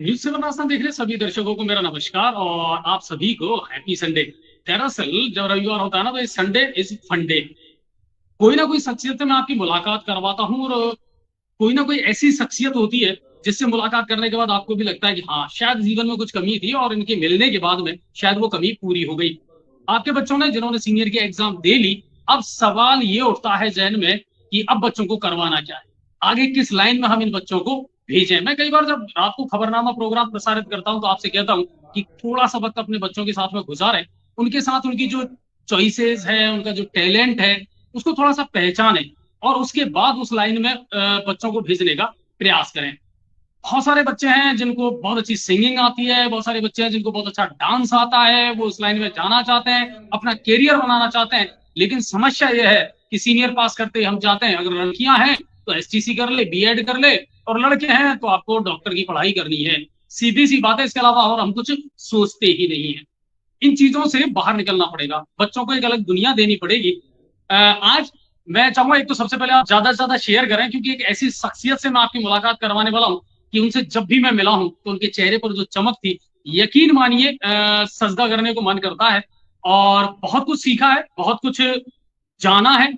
News seven Rajasthan देख रहे सभी दर्शकों को मेरा नमस्कार और आप सभी को हैप्पी संडे। दरअसल जब रविवार होता है ना तो ये संडे इज फंडे। कोई ना कोई शख्सियत से मैं आपकी मुलाकात करवाता हूँ और कोई ना कोई ऐसी शख्सियत होती है जिससे मुलाकात करने के बाद आपको भी लगता है कि हाँ शायद जीवन में कुछ कमी थी और इनके मिलने के बाद में शायद वो कमी पूरी हो गई। आपके बच्चों ने जिन्होंने सीनियर की एग्जाम दे ली, अब सवाल ये उठता है जहन में कि अब बच्चों को करवाना क्या है, आगे किस लाइन में हम इन बच्चों को भेजें। मैं कई बार जब रात को खबरनामा प्रोग्राम प्रसारित करता हूं तो आपसे कहता हूं कि थोड़ा सा वक्त अपने बच्चों के साथ में गुजारें, उनके साथ उनकी जो चॉइसेस है, उनका जो टैलेंट है, उसको थोड़ा सा पहचानें और उसके बाद उस लाइन में बच्चों को भेजने का प्रयास करें। बहुत सारे बच्चे हैं जिनको बहुत अच्छी सिंगिंग आती है, बहुत सारे बच्चे हैं जिनको बहुत अच्छा डांस आता है, वो उस लाइन में जाना चाहते हैं, अपना कैरियर बनाना चाहते हैं। लेकिन समस्या यह है कि सीनियर पास करते ही हम चाहते हैं, अगर लड़कियां हैं तो एसटीसी कर ले, बीएड कर ले, और लड़के हैं तो आपको डॉक्टर की पढ़ाई करनी है। सीधी सी बात है, इसके अलावा और हम कुछ सोचते ही नहीं है। इन चीजों से बाहर निकलना पड़ेगा, बच्चों को एक अलग दुनिया देनी पड़ेगी। आज मैं चाहूंगा एक तो सबसे पहले आप ज्यादा से ज्यादा शेयर करें, क्योंकि एक ऐसी शख्सियत से मैं आपकी मुलाकात करवाने वाला हूं कि उनसे जब भी मैं मिला हूं तो उनके चेहरे पर जो चमक थी, यकीन मानिए सजदा करने को मन करता है। और बहुत कुछ सीखा है, बहुत कुछ जाना है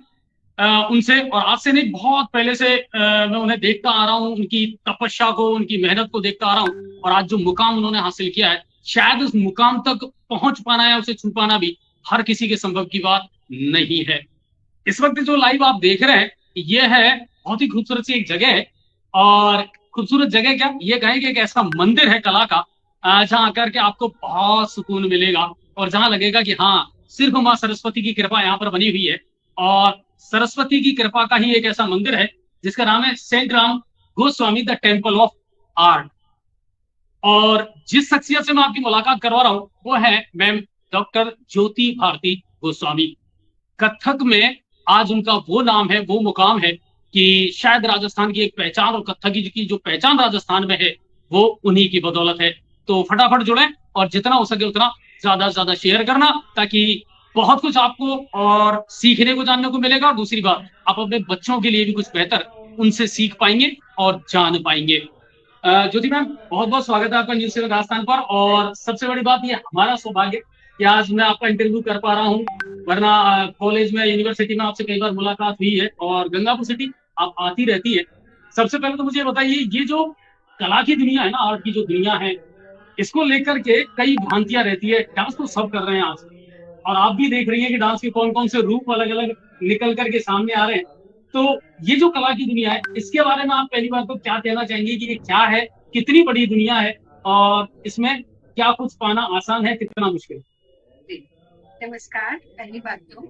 उनसे, और आज से नहीं बहुत पहले से मैं उन्हें देखता आ रहा हूँ, उनकी तपस्या को, उनकी मेहनत को देखता आ रहा हूँ। और आज जो मुकाम उन्होंने हासिल किया है, शायद उस मुकाम तक पहुंच पाना या उसे छू पाना भी हर किसी के संभव की बात नहीं है। इस वक्त जो लाइव आप देख रहे हैं, ये है बहुत ही खूबसूरत सी एक जगह है। और खूबसूरत जगह क्या, ये कहें कि एक ऐसा मंदिर है कला का, जहां आकर के आपको बहुत सुकून मिलेगा और जहां लगेगा कि हाँ सिर्फ माँ सरस्वती की कृपा यहाँ पर बनी हुई है। और सरस्वती की कृपा का ही एक ऐसा मंदिर है जिसका नाम है saint Ram Goswami the temple of art. और जिस शख्सियत से मैं आपकी मुलाकात करवा रहा हूं वो है मैम डॉक्टर ज्योति भारती गोस्वामी। कथक में आज उनका वो नाम है, वो मुकाम है कि शायद राजस्थान की एक पहचान, और कथक की जो पहचान राजस्थान में है वो उन्हीं की बदौलत है। तो फटाफट जुड़े और जितना हो सके उतना ज्यादा से ज्यादा शेयर करना, ताकि बहुत कुछ आपको और सीखने को, जानने को मिलेगा। और दूसरी बात, आप अपने बच्चों के लिए भी कुछ बेहतर उनसे सीख पाएंगे और जान पाएंगे। ज्योति मैम, बहुत बहुत स्वागत है आपका न्यूज सेवन राजस्थान पर। और सबसे बड़ी बात, ये हमारा सौभाग्य कि आज मैं आपका इंटरव्यू कर पा रहा हूँ, वरना कॉलेज में, यूनिवर्सिटी में आपसे कई बार मुलाकात हुई है और गंगापुर सिटी आप आती रहती है। सबसे पहले तो मुझे बताइए, ये जो कला की दुनिया है ना, आर्ट की जो दुनिया है, इसको लेकर के कई भ्रांतियां रहती है। डांस तो सब कर रहे हैं आज, और आप भी देख रही हैं कि डांस के कौन कौन से रूप अलग अलग निकल करके सामने आ रहे हैं। तो ये जो कला की दुनिया है, इसके बारे में आप पहली बार तो क्या कहना चाहेंगे कि ये क्या है, कितनी बड़ी दुनिया है, और इसमें क्या कुछ पाना आसान है, कितना मुश्किल? जी, नमस्कार। पहली बात तो,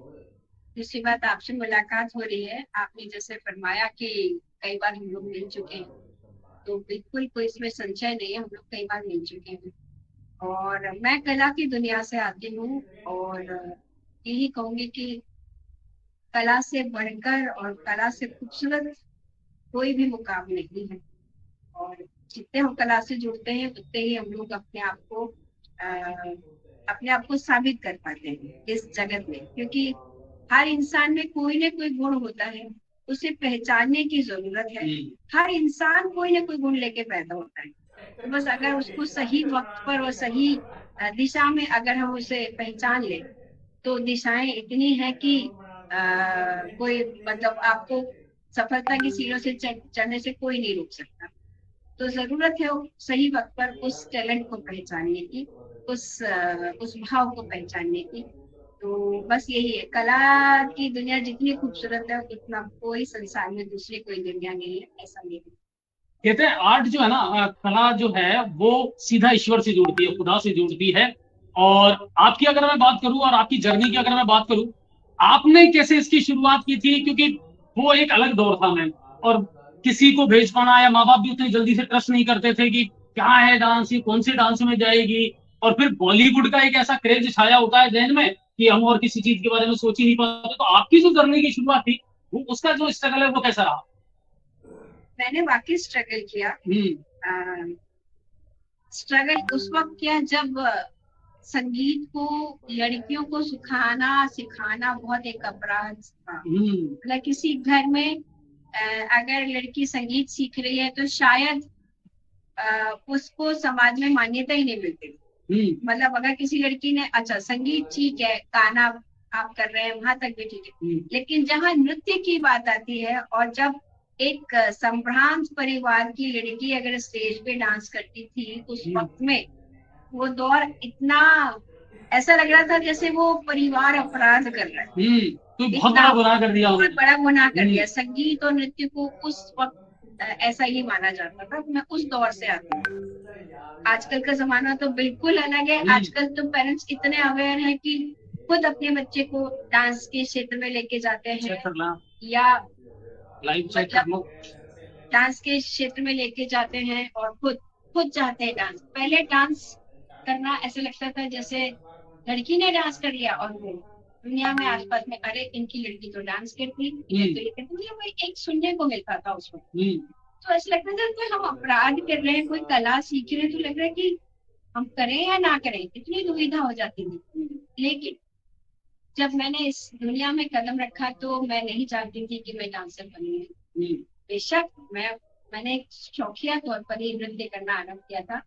दूसरी बात, आपसे मुलाकात हो रही है। आपने जैसे फरमाया कि कई बार हम लोग मिल चुके हैं, तो बिल्कुल कोई इसमें संशय नहीं है, हम लोग कई बार मिल चुके हैं। और मैं कला की दुनिया से आती हूँ, और यही कहूंगी कि कला से बढ़कर और कला से खूबसूरत कोई भी मुकाम नहीं है। और जितने हम कला से जुड़ते हैं उतने ही हम लोग अपने आप को साबित कर पाते हैं इस जगत में, क्योंकि हर इंसान में कोई ना कोई गुण होता है, उसे पहचानने की जरूरत है। हर इंसान कोई ना कोई गुण लेके पैदा होता है, तो बस अगर उसको सही वक्त पर और सही दिशा में अगर हम उसे पहचान ले, तो दिशाएं इतनी है कि कोई मतलब आपको सफलता की सीढ़ियों से चढ़ने से कोई नहीं रोक सकता। तो जरूरत है सही वक्त पर उस टैलेंट को पहचानने की, उस भाव को पहचानने की। तो बस यही है, कला की दुनिया जितनी खूबसूरत है उतना कोई संसार में दूसरी कोई दुनिया नहीं है, ऐसा नहीं है। कहते हैं आर्ट जो है ना, कला जो है वो सीधा ईश्वर से जुड़ती है, खुदा से जुड़ती है। और आपकी अगर मैं बात करूं और आपकी जर्नी की अगर मैं बात करूं, आपने कैसे इसकी शुरुआत की थी, क्योंकि वो एक अलग दौर था मैम। और किसी को भेज पाना, या माँ बाप भी उतनी जल्दी से ट्रस्ट नहीं करते थे कि क्या है डांस, ये कौन से डांस में जाएगी। और फिर बॉलीवुड का एक ऐसा क्रेज छाया होता है जहन में कि हम और किसी चीज के बारे में सोच ही नहीं पाते। तो आपकी जो जर्नी की शुरुआत थी, वो उसका जो स्ट्रगल है वो कैसा रहा? मैंने वाकई स्ट्रगल किया। स्ट्रगल उस वक्त किया जब संगीत को लड़कियों को सुखाना सिखाना बहुत एक अपराध था। मतलब किसी घर में अगर लड़की संगीत सीख रही है तो शायद उसको समाज में मान्यता ही नहीं मिलती। मतलब अगर किसी लड़की ने, अच्छा संगीत ठीक है, गाना आप कर रहे हैं वहां तक भी ठीक है, लेकिन जहाँ नृत्य की बात आती है और जब एक संभ्रांत परिवार की लड़की अगर स्टेज पे डांस करती थी उस वक्त में, वो दौर इतना ऐसा लग रहा था जैसे वो परिवार अपराध कर रहा है। तो बहुत बड़ा गुनाह कर दिया, बहुत बड़ा गुनाह कर दिया। संगीत और नृत्य को उस वक्त ऐसा ही माना जाता था। मैं उस दौर से आती हूँ। आजकल का जमाना तो बिल्कुल अलग है। आजकल तो पेरेंट्स इतने अवेयर हैं कि खुद अपने बच्चे को डांस के क्षेत्र में लेके जाते हैं, या मतलब डांस के क्षेत्र में लेके जाते हैं और खुद खुद चाहते हैं डांस। पहले डांस करना ऐसा लगता था जैसे लड़की ने डांस कर लिया और वो दुनिया में आसपास में, अरे इनकी लड़की तो डांस करती, ये तो ये करती, मुझे एक सुनने को मिलता था उसमें। तो ऐसा लगता था कि हम अपराध कर रहे हैं, कोई कला सीख रहे हैं, तो लग रहा है कि हम करें या ना करें, इतनी दुविधा हो जाती थी। लेकिन जब मैंने इस दुनिया में कदम रखा तो मैं नहीं चाहती थी कि मैं डांसर बनूंगी। बेशक मैंने एक शौकिया तौर पर ही नृत्य करना आरंभ किया था,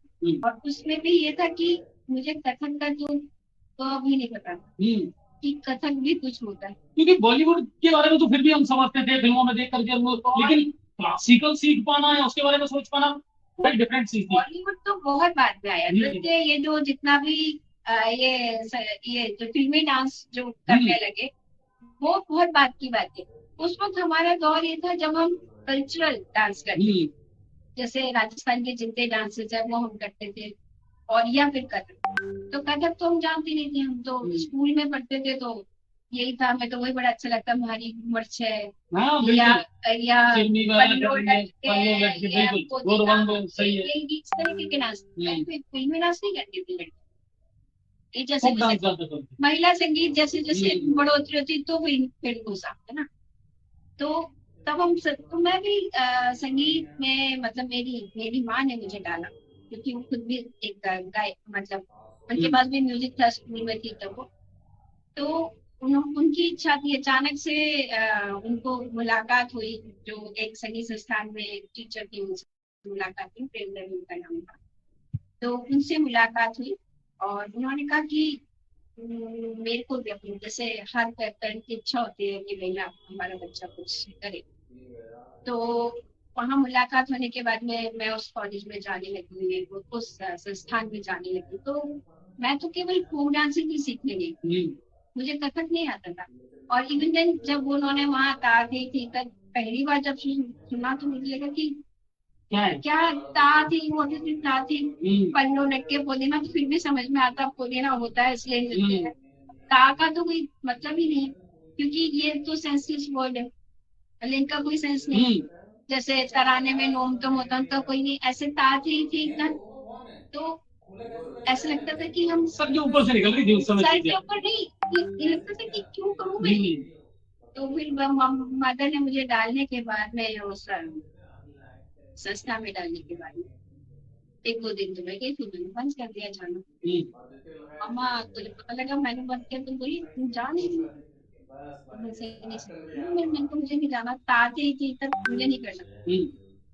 और उसमें भी ये था कि मुझे कथक का तो अभी नहीं पता कि कथक भी कुछ होता है, क्योंकि बॉलीवुड के बारे में तो फिर भी हम समझते थे फिल्मों में देख करके, लेकिन क्लासिकल सीख पाना या उसके बारे में सोच पाना बड़ी डिफरेंट चीज थी। बॉलीवुड तो बहुत बाद में आया। नृत्य ये जो जितना भी ये जो फिल्मी डांस जो करने लगे वो बहुत बाद की बात है। उस वक्त हमारा दौर ये था जब हम कल्चरल डांस करते, जैसे राजस्थान के जितने डांसेस है वो हम करते थे, और या फिर कथक। तो कथक तो हम जानते नहीं थे, हम तो स्कूल में पढ़ते थे तो यही था। हमें तो वही बड़ा अच्छा लगता, हमारी उमर है या पल्लो इस तरीके के नाच। फिल्मी नाच नहीं करती थी लड़की, जैसे महिला संगीत जैसे जैसे बढ़ोतरी होती तो फिल्म को साथ है ना। तो तब तो मैं भी संगीत में, मतलब मेरी माँ ने मुझे डाला, क्योंकि वो खुद भी एक गाय, मतलब उनके पास भी म्यूजिक था स्कूल में थी तब वो। तो उनकी इच्छा थी, अचानक से उनको मुलाकात हुई, जो एक संगीत संस्थान में एक टीचर थी, उनसे मुलाकात हुई, प्रेमदेवी उनका नाम था। तो उनसे मुलाकात हुई और उन्होंने कहा कि मेरे को भी अपनी, जैसे हर पेरेंट की इच्छा होती है कि भैया हमारा बच्चा कुछ करे। तो वहाँ मुलाकात होने के बाद में मैं उस कॉलेज में जाने लगी, उस संस्थान में जाने लगी। तो मैं तो केवल फोक डांसिंग ही सीखने गई, मुझे कथक नहीं आता था। और इवन देन जब उन्होंने वहाँ तार दी थी, तब पहली बार जब सुना तो मुझे लगा कि क्या ता थी, होती थी ता थी, पन्नो नक्के पोदेना, तो फिर भी समझ में आता पोदेना होता है इसलिए ता का तो कोई मतलब ही नहीं, क्योंकि ये तो सेंसलेस वर्ड है, लिंक का कोई सेंस नहीं। जैसे तराने में नोम तो होता तो कोई नहीं, ऐसे ता थी एकदम। तो ऐसा लगता था कि हम सर के ऊपर से निकल रही थी उस समय, सर के ऊपर नहीं, ये लगता था कि क्यों करूँ मैं। तो फिर मदर ने मुझे डालने के बाद में उस संस्था में डालने के बाद में एक दो दिन तो मैं गई, फिर मैंने बंद कर दिया जाना। अम्मा तुझे पता लगा मैंने बंद किया, तुम बोली तुम जा नहीं। मैंने तो मुझे नहीं जाना, ताते ही थी तब, मुझे नहीं करना।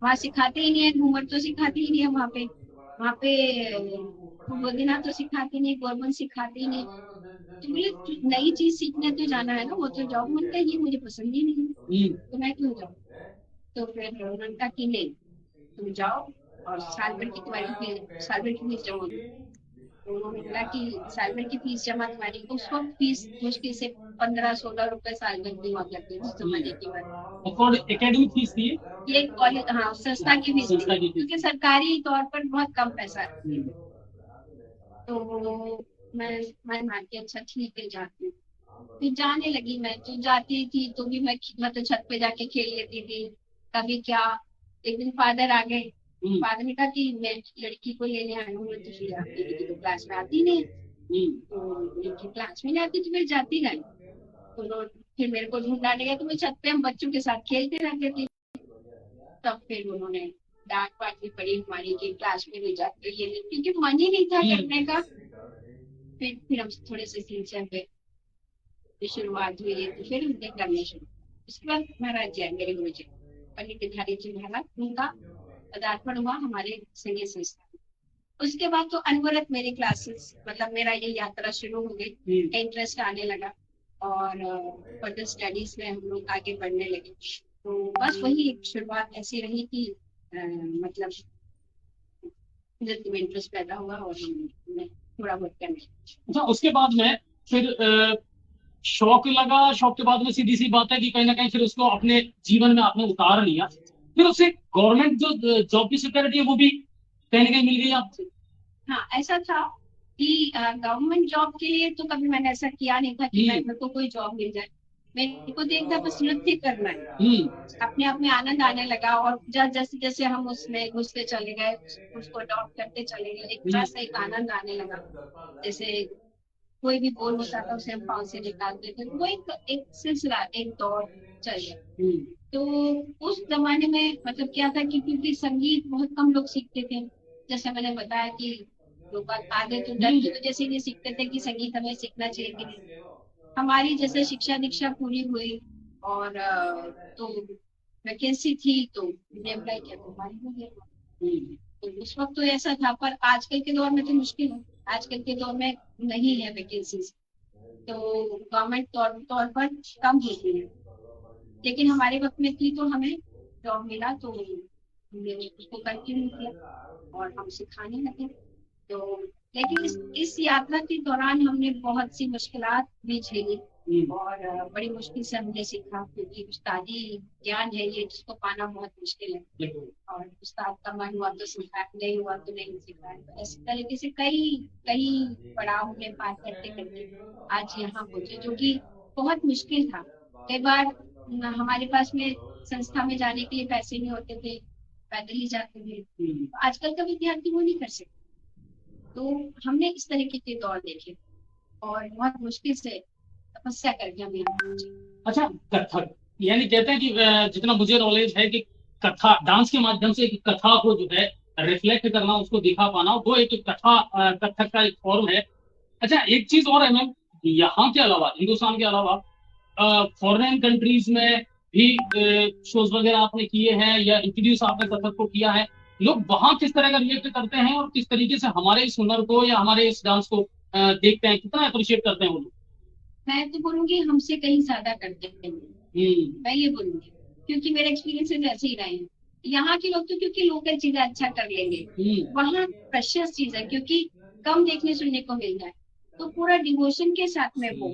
वहाँ सिखाते ही नहीं है, घूमर तो सिखाते ही नहीं है वहाँ पे बद्रीनाथ तो सिखाते नहीं, गवर्नमेंट सिखाते ही नहीं। तो मुझे नई चीज सीखने तो जाना है ना, वो तो जॉब मिलता है, ये मुझे पसंद ही नहीं, तो मैं क्यों जाऊँ। तो फिर उन्होंने कहा कि नहीं तुम जाओ और साल भर की तुम्हारी साल भर की फीस जमा दो। तो उन्होंने बोला कि साल भर की फीस जमा तुम्हारी, उस वक्त फीस मुश्किल से 15-16 रुपए साल भर की हुआ करती थी जमाने की बात। एकेडमिक फीस थी ये कॉलेज, हाँ संस्था की फीस थी, क्योंकि सरकारी तौर पर बहुत कम पैसा है। तो मैं मान के अच्छा ठीक है जाती हूँ। फिर जाने लगी, मैं तो जाती थी तो भी मैं तो छत पे जाके खेल लेती थी। कभी क्या, एक दिन फादर आ गए, फादर ने कहा कि मैं लड़की को लेने आई हूँ, तो फिर लड़की तो क्लास में आती नहीं, तो लड़की क्लास में नहीं आती तो फिर जाती नहीं। तो फिर मेरे को ढूंढा गया, तो मैं छत पे हम बच्चों के साथ खेलते रहते थे। तब फिर उन्होंने डांट वाट भी पड़ी हमारी कि क्लास में नहीं जाते, ये क्योंकि मन ही नहीं था करने का। फिर हम थोड़े से सिलसिले पे शुरुआत हुई है, तो फिर हमने करने शुरू। उसके बाद महाराज जी मेरे गुरु जी पंडित बिहारी जी महाराज, उनका पदार्पण हुआ हमारे संगीत संस्था में। उसके बाद तो अनवरत मेरे क्लासेस, मतलब मेरा ये यात्रा शुरू हो गई, इंटरेस्ट आने लगा और फर्दर स्टडीज में हम लोग आगे बढ़ने लगे। तो बस वही एक शुरुआत ऐसी रही कि मतलब नृत्य में इंटरेस्ट पैदा हुआ और मैं थोड़ा बहुत करने लगी। अच्छा, उसके बाद में फिर शौक लगा, शौक के बाद में सीधी सी बात है कि कहीं ना कहीं फिर उसको अपने जीवन में आपने उतार लिया, फिर उसे गवर्नमेंट जो जॉब की सिक्योरिटी है वो भी कहीं ना कहीं मिल गई आपसे? हाँ, ऐसा था कि गवर्नमेंट जॉब के लिए तो कभी मैंने ऐसा किया नहीं था कि मेरे को कोई जॉब मिल जाए। मेरे को तो एक दफा बस नृत्य करना है, अपने आप में आनंद आने लगा और जैसे जैसे हम उसमें घुसते चले गए, उसको अडॉप्ट करते चले गए, एक तरह से एक आनंद आने लगा। जैसे कोई भी बोल होता था उसे हम पाँव से निकालते थे, वो एक सिलसिला, एक दौर चल गया। तो उस जमाने में मतलब क्या था कि क्योंकि संगीत बहुत कम लोग सीखते थे, जैसे मैंने बताया कि लोग आगे तो डर की वजह से ये सीखते थे कि संगीत हमें सीखना चाहिए कि नहीं। हमारी जैसे शिक्षा दीक्षा पूरी हुई और तो वैकेंसी थी तो मैंने अप्लाई किया तो हमारी हो गया। तो उस वक्त तो ऐसा था, पर आजकल के दौर में तो मुश्किल है, आजकल के दौर में नहीं है वैकेंसीज, तो गवर्नमेंट तौर पर कम होती है, लेकिन हमारे वक्त में थी तो हमें जॉब मिला तो हमने उसको कंटिन्यू किया और हम सिखाने लगे। तो लेकिन इस यात्रा के दौरान हमने बहुत सी मुश्किलात भी झेली और बड़ी मुश्किल से हमने सीखा, क्योंकि उस्तादी ज्ञान है ये, जिसको पाना बहुत मुश्किल है और उस्ताद का मन हुआ तो सीखा, नहीं हुआ तो नहीं सीखा। तो इस तरीके से कई कई पड़ाव हमने पार करते करते आज यहाँ पहुंचे, जो कि बहुत मुश्किल था। कई बार हमारे पास में संस्था में जाने के लिए पैसे नहीं होते थे, पैदल ही जाते थे। आजकल का विद्यार्थी वो नहीं कर सकते। तो हमने इस तरीके के दौर देखे और बहुत मुश्किल से तपस्या करके हम यहाँ पहुंचे। अच्छा, कथक यानी कहते हैं कि जितना मुझे नॉलेज है कि कथा डांस के माध्यम से एक कथा को जो है रिफ्लेक्ट करना, उसको दिखा पाना, वो एक कथा कथक का एक फॉर्म है। अच्छा, एक चीज और है मैम, यहाँ के अलावा, हिंदुस्तान के अलावा फॉरेन कंट्रीज में भी शोज वगैरह आपने किए हैं या इंट्रोड्यूस आपने कथक को किया है, लोग वहां किस तरह का रिएक्ट करते हैं और किस तरीके से हमारे इस हुनर को या हमारे इस डांस को देखते हैं, कितना अप्रिशिएट करते हैं वो लोग? मैं तो बोलूंगी हमसे कहीं ज्यादा करते हैं, मैं ये बोलूंगी, क्योंकि मेरे एक्सपीरियंसेस ऐसे ही रहे हैं। यहाँ के लोग तो क्योंकि लोकल चीजें अच्छा कर लेंगे, वहाँ प्रेशियस चीज है क्योंकि कम देखने सुनने को मिल जाए, तो पूरा डिवोशन के साथ में वो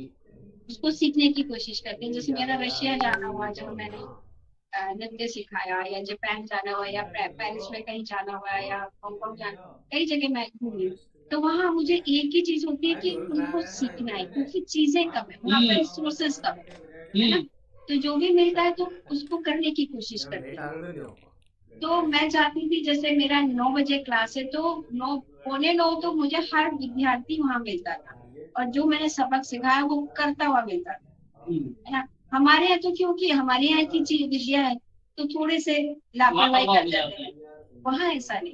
उसको सीखने की कोशिश करते हैं। जैसे मेरा रशिया जाना हुआ, जब मैंने नृत्य सिखाया, या जापान जाना हुआ, या पेरिस में कहीं जाना हुआ, या हांगकांग जाना, कई जगह मैं घूमी, तो वहाँ मुझे एक ही चीज होती है कि उनको सीखना है, क्योंकि चीजें कम है वहाँ पर, रिसोर्सेस कम है ना, तो जो भी मिलता है तो उसको करने की कोशिश करते हैं। तो मैं चाहती थी, जैसे मेरा 9 बजे क्लास है, तो 9 पौने 9 तो मुझे हर विद्यार्थी वहाँ मिलता था और जो मैंने सबक सिखाया वो करता हुआ मिलता था, है ना। हमारे यहाँ तो क्योंकि हमारे यहाँ की चीज विद्या है तो थोड़े से लापरवाही कर जाते हैं, वहाँ ऐसा नहीं।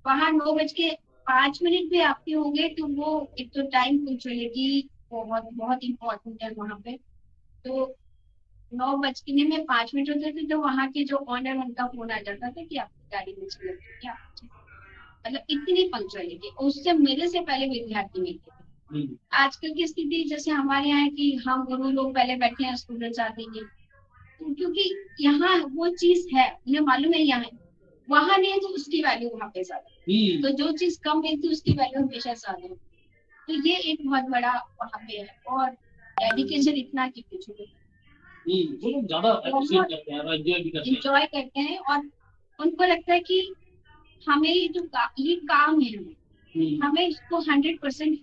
वहाँ 9:05 भी आपके होंगे तो वो एक तो टाइम पंक्चुअलिटी बहुत बहुत इम्पोर्टेंट है वहाँ पे। तो 9:05 होते थे तो वहाँ के जो ऑनर, उनका फोन आ जाता था कि आपकी गाड़ी मिस कर क्या, मतलब इतनी पंक्चुअलिटी, उससे मेरे से पहले विद्यार्थी मिलते थे। आजकल की स्थिति जैसे हमारे यहाँ है कि हम गुरु लोग पहले बैठे हैं, स्टूडेंट्स आते हैं, तो क्योंकि यहाँ वो चीज है, उन्हें मालूम है यहाँ है, वहाँ नहीं है तो उसकी वैल्यू वहाँ पे ज्यादा, तो जो चीज कम मिलती उसकी वैल्यू हमेशा ज्यादा है। तो ये एक बहुत बड़ा वहाँ पे है, और डेडिकेशन इतना कि कुछ ज्यादा एंजॉय करते हैं और उनको लगता है कि हमें ये जो ये काम है, हमें इसको 100%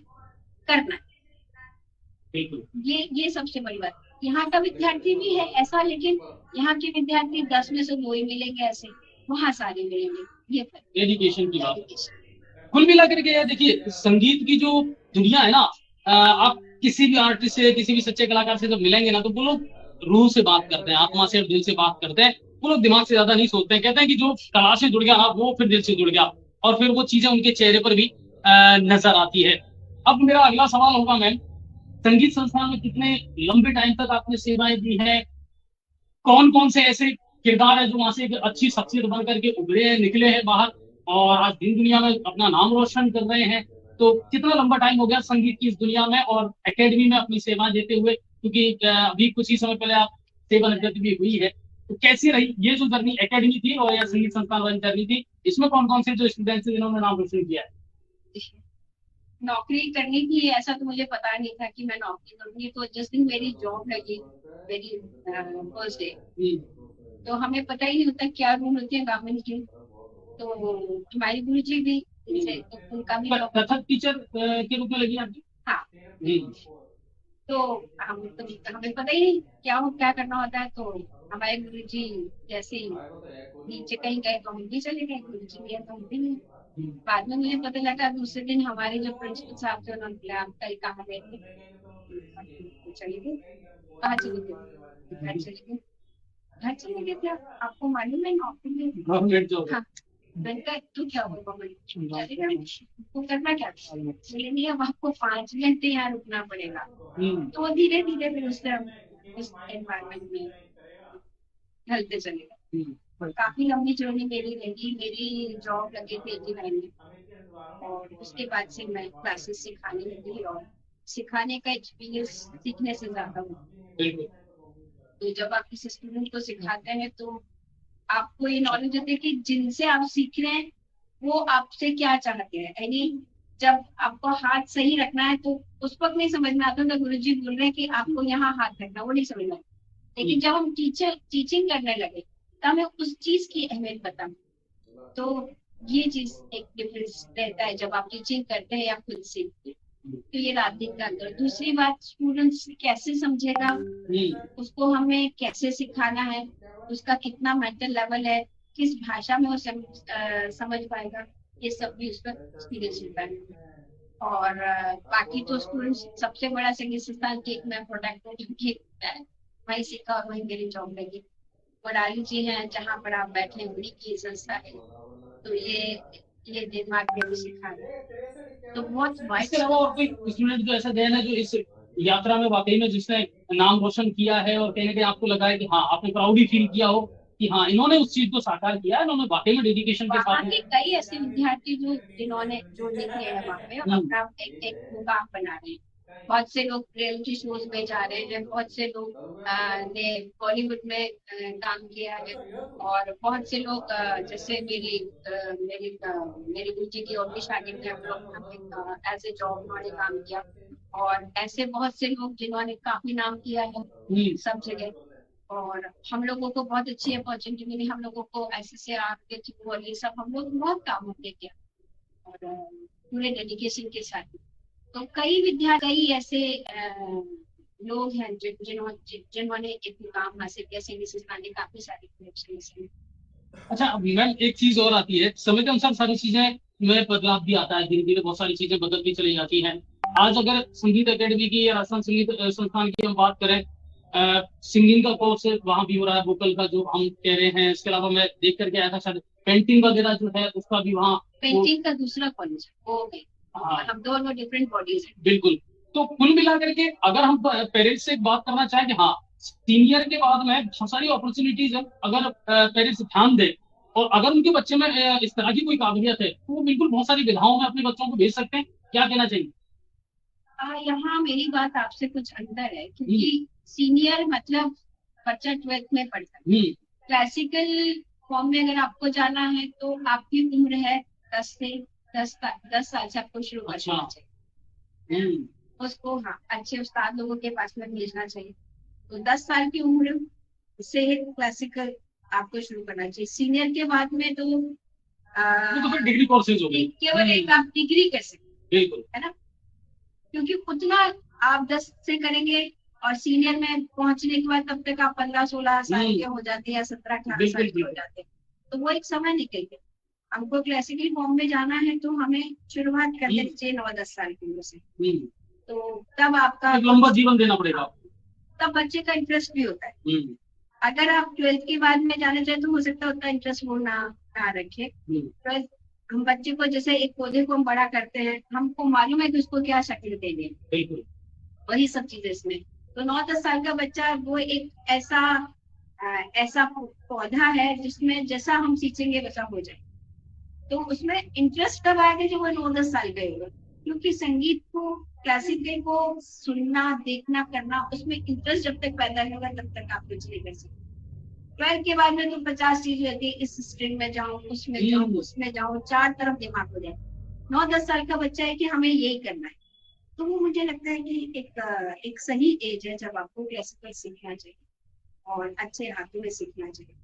करना है। ये सबसे बड़ी बात। यहाँ का विद्यार्थी भी है ऐसा, लेकिन यहाँ के विद्यार्थी 10 में से 2 ही मिलेंगे ऐसे, वहाँ सारे मिलेंगे। ये एजुकेशन की बात। कुल मिलाकर के देखिए, संगीत की जो दुनिया है ना, आप किसी भी आर्टिस्ट से, किसी भी सच्चे कलाकार से जब मिलेंगे ना, तो वो लोग रूह से बात करते हैं, आत्मा से, दिल से बात करते हैं। वो लोग दिमाग से ज्यादा नहीं सोचते हैं। कहते हैं कि जो कला से जुड़ गया ना, वो फिर दिल से जुड़ गया, और फिर वो चीजें उनके चेहरे पर भी नजर आती है। अब मेरा अगला सवाल होगा मैम, संगीत संस्थान में कितने लंबे टाइम तक आपने सेवाएं दी हैं? कौन कौन से ऐसे किरदार है जो वहां से एक अच्छी शख्सियत बन करके उभरे हैं, निकले हैं बाहर, और आज दिन दुनिया में अपना नाम रोशन कर रहे हैं। तो कितना लंबा टाइम हो गया संगीत की इस दुनिया में और एकेडमी में अपनी सेवा देते हुए, क्योंकि अभी कुछ ही समय पहले आप सेवानिवृत्त भी हुई है, तो कैसी रही ये जो जर्नी एकेडमी थी और या संगीत संस्थान वाली जर्नी थी, इसमें कौन कौन से जो स्टूडेंट्स जिन्होंने नाम रोशन किया है? नौकरी करनी थी ऐसा तो मुझे पता नहीं था कि मैं नौकरी करूंगी। तो जिस दिन मेरी जॉब लगी, मेरी फर्स्ट डे, तो हमें पता ही नहीं होता क्या रूल होते हैं गवर्नमेंट के। तो हमारी गुरु जी भी तो उनका भी कथक टीचर के रूप में लगी आपकी? हाँ। तो हमें पता ही नहीं क्या करना होता है। तो हमारे गुरु जी जैसे ही नीचे कहीं गए तो हम भी चले गए, गुरु जी गए तो हम भी नहीं। बाद में मुझे पता लगा दूसरे दिन हमारे जो प्रिंसिपल साहब थे उन्होंने बोला आप कल कहाँ गए थे? चले गए। कहाँ चले गए? घर चले गए। घर चले गए थे आपको मालूम है नौकरी में? हाँ। मैंने कहा तू क्या होगा? वो करना क्या? बोले नहीं अब आपको 5 घंटे यहाँ रुकना पड़ेगा। तो धीरे धीरे फिर उस एनवायरमेंट में ढलते चले गए। काफी लंबी जर्नी मेरी रही। मेरी जॉब लगी थी 89 में, और उसके बाद से मैं क्लासेस सिखाने लगी, और सिखाने का एक्सपीरियंस सीखने से ज्यादा हुआ। तो जब आप किसी स्टूडेंट को सिखाते हैं तो आपको ये नॉलेज होती है कि जिनसे आप सीख रहे हैं वो आपसे क्या चाहते हैं। यानी जब आपको हाथ सही रखना है तो उस वक्त नहीं समझ में आता, तो गुरुजी बोल रहे हैं कि आपको यहाँ हाथ रखना, वो नहीं समझ में आता। लेकिन जब हम टीचिंग करने लगे तो हमें उस चीज की अहमियत पता। तो ये चीज एक डिफरेंस रहता है जब आप टीचिंग करते हैं या खुद सीखते हैं। तो ये रात दिन का अंतर। दूसरी बात, स्टूडेंट्स कैसे समझेगा, उसको हमें कैसे सिखाना है, उसका कितना मेंटल लेवल है, किस भाषा में वो समझ पाएगा, ये सब भी उसका एक्सपीरियंस होता है। और बाकी तो स्टूडेंट्स सबसे बड़ा संगीत संस्थान की मैं प्रोडक्ट हूँ, क्योंकि वहीं सीखा और वहीं मेरी जॉब लगी। और आलू जी हैं जहाँ पर आप बैठे हैं उन्हीं की संस्था है। तो ये दिमाग में भी सिखा है। तो बहुत इसके अलावा और कोई स्टूडेंट जो ऐसा गए ना जो इस यात्रा में वाकई में जिसने नाम रोशन किया है और कहीं ना कहीं आपको लगा है कि हाँ आपने प्राउड ही फील किया हो कि हाँ इन्होंने उस चीज को साकार किया, इन्होंने वाकई में डेडिकेशन के साथ? कई ऐसे विद्यार्थी जिन्होंने जो निकले हैं वहाँ पे और अपना एक मुकाम बना रहे हैं। बहुत से लोग रियलिटी शोज में जा रहे हैं, बहुत से लोग ने बॉलीवुड में काम किया है, और बहुत से लोग जैसे मेरी गुरुजी की और भी शादी में हम लोग एज ए जॉब उन्होंने काम किया। और ऐसे बहुत से लोग जिन्होंने काफी नाम किया है सब जगह। और हम लोगों को बहुत अच्छी अपॉर्चुनिटी मिली, हम लोगों को SSAR के थ्रू और ये सब हम लोग बहुत काम होते किया, और पूरे डेडिकेशन के साथ। तो कई विद्यार्थी ऐसे लोग हैं जिन्होंने एक मुकाम हासिल किया। संगीत ने काफी सारी कनेक्शन। अच्छा मैम एक चीज और आती है, समय के अनुसार सारी चीजें में बदलाव भी आता है, धीरे धीरे बहुत सारी चीजें बदलती चली जाती हैं। आज अगर संगीत अकेडमी की या राजस्थान संगीत संस्थान की हम बात करें, सिंगिंग का कोर्स वहां भी हो रहा है, वोकल का जो हम कह रहे हैं। इसके अलावा मैं देख करके आया था शायद पेंटिंग वगैरह जो है उसका भी वहाँ। पेंटिंग का दूसरा कॉलेज हो गए। हाँ, हम दोनों डिफरेंट बॉडीज हैं। बिल्कुल। तो कुल मिला करके अगर हम पेरेंट्स से बात करना चाहें कि हाँ सीनियर के बाद में बहुत सारी अपॉर्चुनिटीज है, अगर पेरेंट्स ध्यान दे और अगर उनके बच्चे में इस तरह की कोई काबिलियत है तो वो बिल्कुल बहुत सारी विधाओं में अपने बच्चों को भेज सकते हैं। क्या कहना चाहिए? यहाँ मेरी बात आपसे कुछ अंतर है, क्योंकि सीनियर मतलब बच्चा 12th में पढ़ता है। क्लासिकल फॉर्म में अगर आपको जाना है तो आपकी उम्र है 10 साल से आपको शुरू करना चाहिए। उसको हाँ अच्छे उस्ताद लोगों के पास में भेजना चाहिए। तो 10 साल की उम्र से क्लासिकल आपको शुरू करना चाहिए। सीनियर के बाद में तो डिग्री कोर्सेज हो गए, केवल एक आप डिग्री कर सकते, बिल्कुल है ना, क्योंकि उतना आप 10 से करेंगे और सीनियर में पहुंचने के बाद तब तक आप 15-16 साल के हो जाते हैं या 17-18 साल के हो जाते हैं। तो वो एक समय निकल गया। हमको क्लासिकल फॉर्म में जाना है तो हमें शुरुआत कर देनी चाहिए 9-10 साल की उम्र से। तो तब आपका लंबा जीवन देना पड़ेगा, तब बच्चे का इंटरेस्ट भी होता है। अगर आप 12th के बाद में जाना चाहे तो हो सकता है उतना इंटरेस्ट वो ना रखे। तो हम बच्चे को जैसे एक पौधे को हम बड़ा करते हैं, हमको मालूम है कि उसको क्या शक्ल देनी है, वही सब चीजें इसमें। तो 9-10 साल का बच्चा वो एक ऐसा ऐसा पौधा है जिसमें जैसा हम सींचेंगे वैसा हो जाए। तो उसमें इंटरेस्ट कब आएगा जब वो 9-10 साल का होगा, क्योंकि संगीत को, क्लासिकल को सुनना, देखना, करना, उसमें इंटरेस्ट जब तक पैदा नहीं होगा तब तक आप कुछ नहीं कर सकते। 12 के बाद में तो 50 चीज रहती है, इस स्ट्रिंग में जाऊं, उसमें जाऊं, उसमें जाऊं, चार तरफ दिमाग हो जाए। 9-10 साल का बच्चा है कि हमें यही करना है। तो वो मुझे लगता है कि एक सही एज है जब आपको क्लासिकल सीखना चाहिए और अच्छे हाथों में सीखना चाहिए।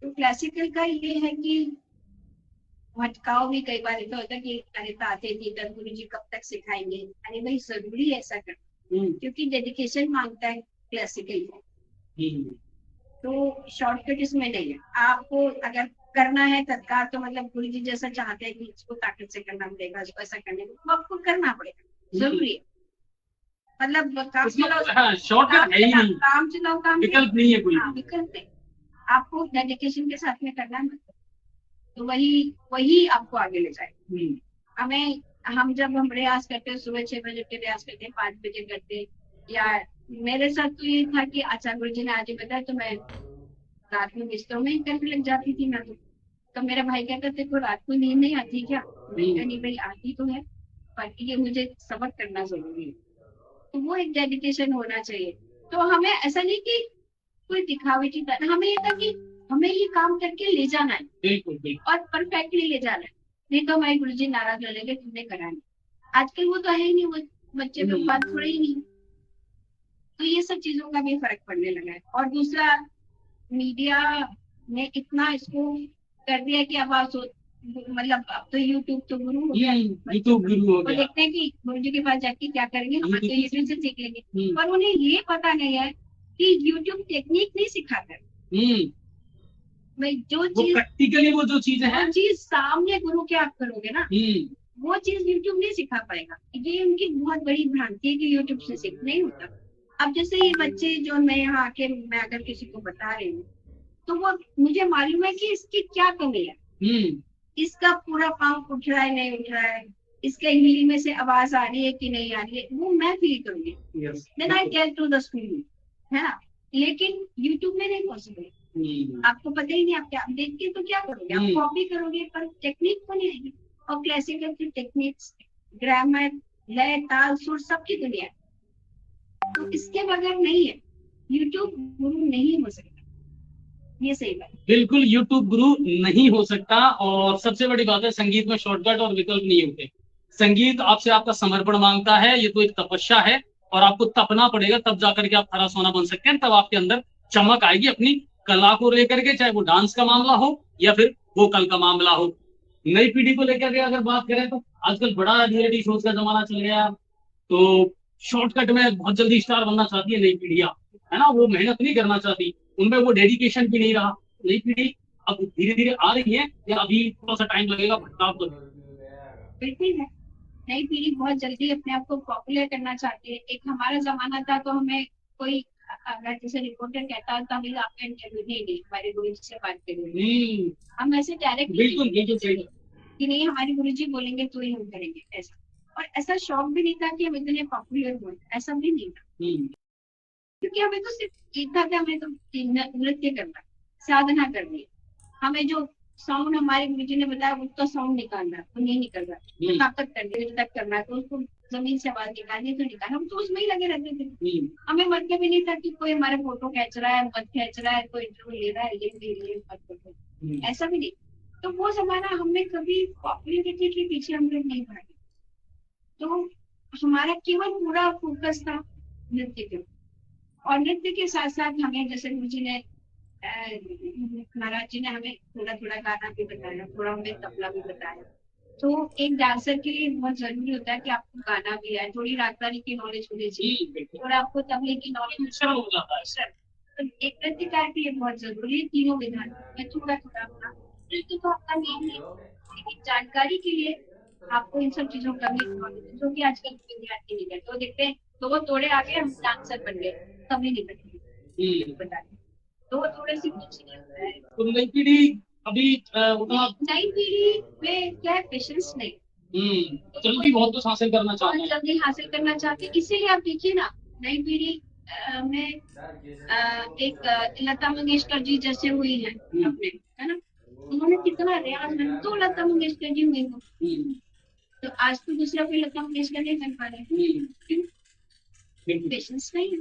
तो क्लासिकल का ये है कि भटकाव भी कई बार ऐसा होता है कि अरे आते थी तब गुरु जी कब तक सिखाएंगे। अरे भाई जरूरी है ऐसा करना, क्योंकि डेडिकेशन मांगता है क्लासिकल को। तो शॉर्टकट इसमें नहीं है। आपको अगर करना है तत्काल तो मतलब गुरु जी जैसा चाहते हैं कि इसको ताकत से करना पड़ेगा, इसको ऐसा करने को, तो आपको करना पड़ेगा, जरूरी है। मतलब काम चलाओ, शॉर्टकट है ही नहीं, काम चलाओ, काम विकल्प नहीं है कोई। विकल्प नहीं, आपको डेडिकेशन के साथ में करना है, तो वही आपको आगे ले जाए। हम जब हम प्रयास करते हैं सुबह 6 बजे के प्रयास करते हैं, 5 बजे करते, या मेरे साथ तो ये था कि आचार्य गुरु जी ने आज ही बताया तो मैं रात में बिस्तरों में ही करने लग जाती थी। मैं तो मेरा भाई कहता तेरे को रात को नींद नहीं आती क्या? नहीं भाई आती तो है, पर ये मुझे सबक करना जरूरी है। तो वो एक डेडिकेशन होना चाहिए। तो हमें ऐसा नहीं कि कोई दिखावे की तरह, हमें ये था कि हमें ये काम करके ले जाना है, बिल्कुल और परफेक्टली ले जाना है, नहीं तो हमारे गुरुजी नाराज हो लेंगे तुमने करा नहीं। आजकल वो तो है ही नहीं, वो बच्चे में बात थोड़ा ही नहीं। तो ये सब चीजों का भी फर्क पड़ने लगा है। और दूसरा, मीडिया ने इतना इसको कर दिया कि अब आप मतलब अब तो यूट्यूब तो गुरु हो गया, यूट्यूब गुरु हो गया। देखते हैं कि गुरु जी के पास जाके क्या करेंगे, हम तो यूट्यूब से सीख लेंगे। पर उन्हें ये पता नहीं है कि यूट्यूब टेक्निक नहीं सिखाता, जो चीज प्रैक्टिकली वो जो चीज है, चीज सामने गुरु के आप करोगे ना, वो चीज यूट्यूब नहीं सिखा पाएगा। ये उनकी बहुत बड़ी भ्रांति है कि यूट्यूब से सीख नहीं होता। अब जैसे ये बच्चे जो मैं यहाँ आके मैं अगर किसी को बता रही हूँ तो वो मुझे मालूम है कि इसकी क्या कमी है, इसका पूरा पाँव उठ रहा है नहीं उठ रहा है, इसके हील में से आवाज आ रही है कि नहीं आ रही है, वो मैं फील करूंगी, then I tell to the school, है ना। लेकिन यूट्यूब में नहीं पॉसिबल, आपको पता ही नहीं, आप क्या देख के तो क्या करोगे, आप कॉपी करोगे पर टेक्निक तो नहीं आएगी। और क्लासिकल की टेक्निक्स, ग्रामर, लय, ताल, सुर, सबकी दुनिया, तो इसके बगैर नहीं है, यूट्यूब गुरु नहीं हो सकता। ये सही बात, बिल्कुल यूट्यूब गुरु नहीं हो सकता। और सबसे बड़ी बात है, संगीत में शॉर्टकट और विकल्प नहीं होते। संगीत आपसे आपका समर्पण मांगता है, ये तो एक तपस्या है और आपको तपना पड़ेगा, तब जाकर के आप हरा सोना बन सकते हैं, तब आपके अंदर चमक आएगी अपनी कला को लेकर के, चाहे वो डांस का मामला हो या फिर वोकल का मामला हो। नई पीढ़ी को लेकर के अगर बात करें तो आजकल बड़ा रियलिटी शोज का जमाना चल गया, तो शॉर्टकट में बहुत जल्दी स्टार बनना चाहती है नई पीढ़ियां, है ना, वो मेहनत नहीं करना चाहती, उनमें वो डेडिकेशन भी नहीं रहा। नई पीढ़ी अब धीरे धीरे आ रही है या अभी थोड़ा सा टाइम लगेगा भटकाव तो? बिल्कुल है, नई पीढ़ी बहुत जल्दी अपने आप को पॉपुलर करना चाहती है। एक हमारा जमाना था तो हमें कोई अगर जैसे रिपोर्टर कहता है तो हमें आपका इंटरव्यू नहीं दी, हमारे गुरु जी से बात करेंगे, हम ऐसे डायरेक्ट बिल्कुल कि नहीं हमारे गुरु जी बोलेंगे तो ही हम करेंगे ऐसा। और ऐसा शौक भी नहीं था कि हम इतने पॉपुलर हुए, ऐसा भी नहीं था, क्योंकि हमें तो सिर्फ एक था कि हमें तो नृत्य करना, साधना करनी है। हमें जो साउंड हमारे गुरुजी ने बताया उसका साउंड निकालना, वो नहीं निकल रहा, तो ताकत करनी तक करना है, तो उसको जमीन से आवाज निकालनी तो निकालना, हम तो उसमें ही लगे रहते थे। हमें मतलब ही नहीं था कि कोई हमारे फोटो खींच रहा है, मत खींच रहा है, कोई इंटरव्यू ले रहा है, ये ऐसा भी नहीं। तो वो जमाना हमने कभी पॉपुलरिटी के पीछे हम लोग नहीं भागे, तो हमारा केवल पूरा फोकस था नृत्य के। और नृत्य के साथ साथ हमें जैसे गुरुजी ने महाराज जी ने हमें थोड़ा थोड़ा गाना भी बताया, थोड़ा हमें तबला भी बताया। तो एक डांसर के लिए बहुत जरूरी होता है कि आपको गाना भी आए, थोड़ी रागदारी की नॉलेज होनी चाहिए और आपको तबले की नॉलेज हो जाता है। तो एक नृत्यकार के लिए बहुत जरूरी है तीनों विधान में थोड़ा थोड़ा अपना नृत्य तो आपका नहीं है, लेकिन जानकारी के लिए आपको इन सब चीजों का भी नॉलेज, जो कि आजकल विद्यार्थी नहीं करते। तो देखते हैं दो तोड़े आ गए हम डांसर बन गए, कभी नहीं बनेंगे, बता तो थोड़े सी कुछ नहीं होता है। तो नई पीढ़ी अभी नई पीढ़ी में क्या है, पेशेंस नहीं, जल्दी बहुत कुछ हासिल करना चाहते हैं, जल्दी हासिल करना चाहते हैं। इसीलिए आप देखिए ना, नई पीढ़ी मैं एक लता मंगेशकर जी जैसे हुई है अपने, है ना, उन्होंने कितना रियाज में, तो लता मंगेशकर जी हुई हो, तो आज तो दूसरा कोई लता मंगेशकर नहीं बन पा रहे। पेशेंस नहीं है,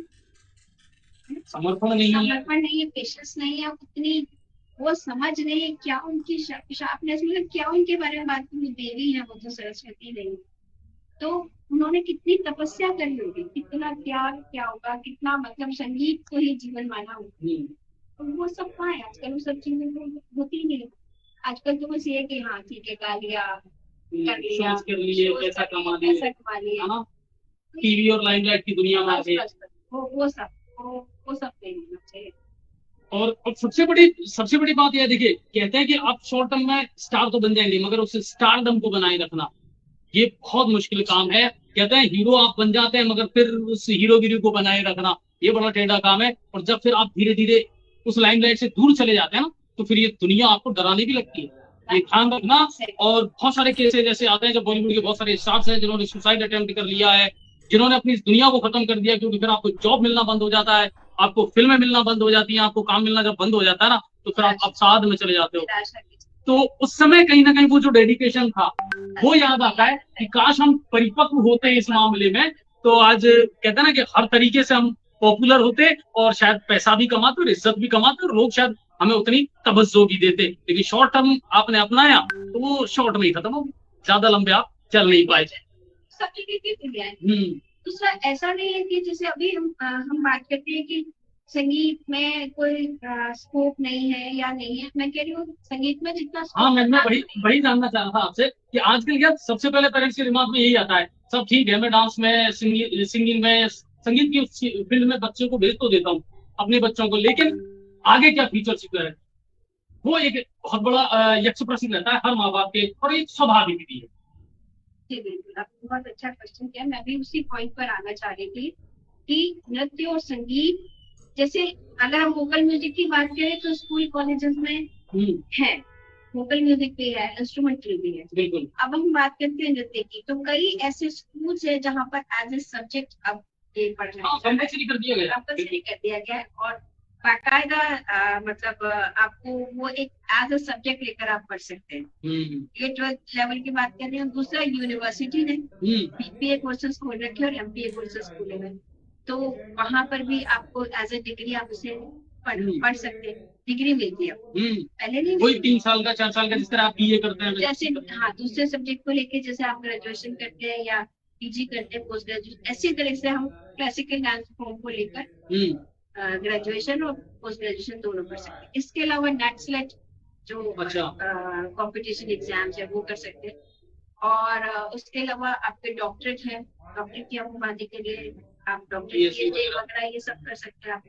समर्पण नहीं है, समर्पण नहीं है, पेशेंस नहीं है उतनी, वो समझ नहीं है क्या उनकी शार्पनेस, मतलब क्या उनके बारे में बात की, देवी है वो तो सरस्वती नहीं, तो उन्होंने कितनी तपस्या करी होगी, कितना त्याग क्या होगा, कितना मतलब संगीत को ही जीवन माना होगा, तो वो सब कहाँ है आजकल, वो सब चीजें तो होती नहीं है। आजकल तो बस ये कि हाँ ठीक है, गा लिया, कर लिया, शोज कर लिए, पैसा कमा लिए, पैसा कमा लिया, है ना, टीवी और लाइमलाइट की दुनिया में आ गए। वो सब वो सब नहीं होना चाहिए। और सबसे बड़ी बात यह देखिए, कहते हैं कि आप शॉर्ट टर्म में स्टार तो बन जाएंगे, मगर उस स्टारडम को बनाए रखना ये बहुत मुश्किल काम है। कहते हैं हीरो आप बन जाते हैं, मगर फिर उस हीरोगिरी को बनाए रखना ये बड़ा टेढ़ा काम है। और जब फिर आप धीरे धीरे उस लाइमलाइट से दूर चले जाते हैं ना, तो फिर ये दुनिया आपको डराने भी लगती है, ये ध्यान रखना। और बहुत सारे केसेस जैसे आते हैं, जब बॉलीवुड के बहुत सारे स्टार्स हैं जिन्होंने सुसाइड अटेम्प्ट कर लिया है, जिन्होंने अपनी इस दुनिया को खत्म कर दिया, क्योंकि फिर आपको जॉब मिलना बंद हो जाता है, आपको फिल्में मिलना बंद हो जाती हैं, आपको काम मिलना जब बंद हो जाता है ना, तो फिर आप अवसाद में चले जाते हो। तो उस समय कहीं ना कहीं वो जो डेडिकेशन था वो याद आता है कि काश हम परिपक्व होते इस मामले में, तो आज कहते हैं ना कि हर तरीके से हम पॉपुलर होते और शायद पैसा भी कमाते और इज्जत भी कमाते और लोग शायद हमें उतनी तवज्जो भी देते। लेकिन शॉर्ट टर्म आपने अपनाया तो वो शॉर्ट में ही खत्म हो, ज्यादा लंबे आप चल नहीं पाए। दूसरा ऐसा नहीं है कि जैसे अभी हम बात करते हैं कि संगीत में कोई स्कोप नहीं है या नहीं है, मैं कह रही हूँ संगीत में जितना हाँ, मैं वही जानना चाह रहा था आपसे कि आजकल क्या सबसे पहले पेरेंट्स के दिमाग में यही आता है, सब ठीक है मैं डांस में, सिंगिंग में, संगीत की फील्ड में बच्चों को भेज तो देता हूँ अपने बच्चों को, लेकिन आगे क्या फ्यूचर सिक्योर है, वो एक बहुत बड़ा यक्ष प्रश्न रहता है हर माँ बाप के, और एक स्वाभाविक भी है। जी बिल्कुल, आपने बहुत अच्छा क्वेश्चन किया। मैं भी उसी पॉइंट पर आना चाह रही थी कि नृत्य और संगीत, जैसे अगर हम वोकल म्यूजिक की बात करें तो स्कूल कॉलेजेस में है, वोकल म्यूजिक भी है, इंस्ट्रूमेंटल भी है। बिल्कुल। अब हम बात करते हैं नृत्य की, तो कई ऐसे स्कूल्स है जहाँ पर एज ए सब्जेक्ट अब ये पढ़ रहे हैं, कंपल्सरी कर दिया गया, कंपल्सरी कर दिया गया है, और बाकायदा मतलब आपको वो एक एज अ सब्जेक्ट लेकर आप पढ़ सकते हैं। ये 12th लेवल की बात कर रहे हैं। दूसरा, यूनिवर्सिटी ने बीपीए कोर्सेज खोल रखे और एमपीए कोर्सेज खोले हुए, तो वहां पर भी आपको एज ए डिग्री आप उसे पढ़ सकते हैं, डिग्री मिलती है। पहले नहीं, वही 3 साल का 4 साल का जिस तरह आप बीए करते हैं, जैसे हाँ दूसरे सब्जेक्ट को लेके जैसे आप ग्रेजुएशन करते हैं या पीजी करते हैं, पोस्ट ग्रेजुएशन, ऐसी तरह से हम क्लासिकल डांस फॉर्म को लेकर ग्रेजुएशन और पोस्ट ग्रेजुएशन दोनों कर सकते हैं। इसके अलावा नेट स्लेट जो कंपटीशन एग्जाम्स है वो कर सकते हैं, और उसके अलावा आपके डॉक्टरेट है, डॉक्टरेट की आपको बात के लिए आप डॉक्टरेट पीएचडी वगैरह ये सब कर सकते हैं आप,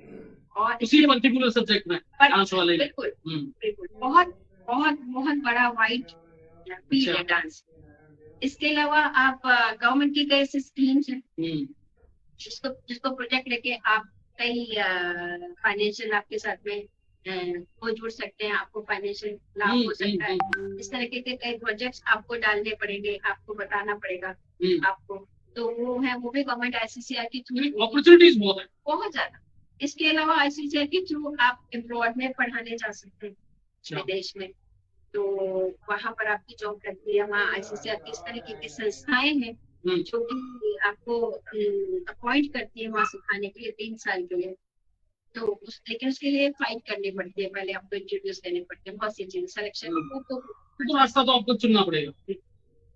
और उसी पर्टिकुलर सब्जेक्ट में डांस वाले। बिल्कुल बिल्कुल, बहुत बहुत बहुत बड़ा वाइड फील्ड है डांस। इसके अलावा आप गवर्नमेंट की कई ऐसी स्कीम्स हैं जिसको प्रोजेक्ट लेके आप कई फाइनेंशियल आपके साथ में वो जुड़ सकते हैं, आपको फाइनेंशियल लाभ हो सकता है। इस तरीके के कई प्रोजेक्ट्स आपको डालने पड़ेंगे, आपको बताना पड़ेगा आपको, तो वो है, वो भी गवर्नमेंट आईसीसीआर के थ्रू अपॉर्चुनिटीज बहुत ज्यादा। इसके अलावा आईसीसीआर के थ्रू आप एब्रॉड में पढ़ाने जा सकते हैं विदेश में, तो वहां पर आपकी जॉब लगती है। वहाँ आईसीसीआर की इस तरीके की संस्थाएं हैं जो कि आपको अपॉइंट करती है वहाँ सिखाने के लिए 3 साल के लिए, तो लेकिन उसके लिए फाइट करनी पड़ती है, पहले आपको इंट्रोड्यूस करने पड़ते हैं बहुत सी चीजें, सिलेक्शन तो रास्ता तो आपको चुनना पड़ेगा।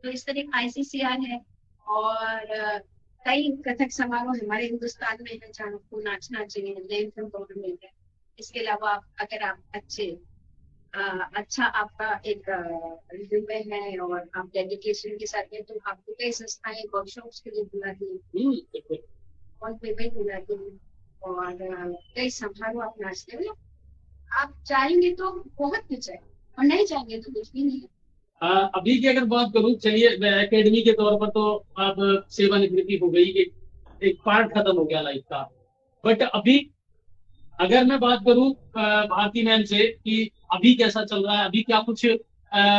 तो इस तरह आईसीसीआर है, और कई कथक समारोह हमारे हिंदुस्तान में है जहाँ आपको नाचना चाहिए, मिलता है। इसके अलावा अगर आप अच्छा आपका एक रिज्यूमे है और आप डेडिकेशन के साथ हैं, तो आपको कई संस्थाएं वर्कशॉप्स के लिए बुलाती है और पेमेंट बुलाती है, और कई समारोह आप नाचते हैं। आप चाहेंगे तो बहुत कुछ है, और नहीं चाहेंगे तो कुछ भी नहीं है। अभी की अगर बात करूं, चलिए एकेडमी के तौर पर तो अब सेवानिवृत्ति हो गई, एक पार्ट खत्म हो गया लाइफ का, बट अभी अगर मैं बात करूं भारती मैम से कि अभी कैसा चल रहा है, अभी क्या कुछ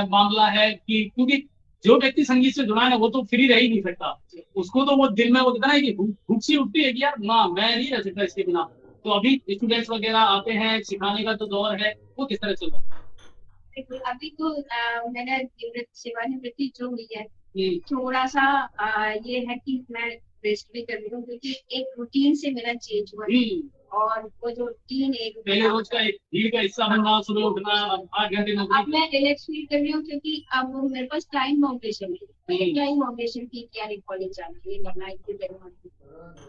मामला है, कि क्योंकि जो व्यक्ति संगीत से जुड़ा है वो तो फ्री रह ही नहीं सकता। उसको तो वो दिल में वो कहता है कि भूख सी उठती है कि यार ना मैं नहीं रह सकता इसके बिना। तो अभी स्टूडेंट्स वगैरह आते हैं, सिखाने का तो दौर है, वो किस तरह चल रहा है? बिल्कुल, अभी तो मैंने सेवानिवृत्ति जो हुई है, हम्म, थोड़ा सा ये है कि मैं रेस्ट भी कर रही हूँ, क्योंकि एक रूटीन से मेरा चेंज हुआ है। हम्म। और वो जो रूटीन एक पहले रोज का एक भीड़ का हिस्सा बनना, सुबह उठना, 8 घंटे अब नौकरी। मैं रिलैक्स फील कर रही हूँ, क्योंकि अब मेरे पास टाइम बाउंडेशन है। टाइम बाउंडेशन की क्या कॉलेज जाना है, ये करना है, ये करना है।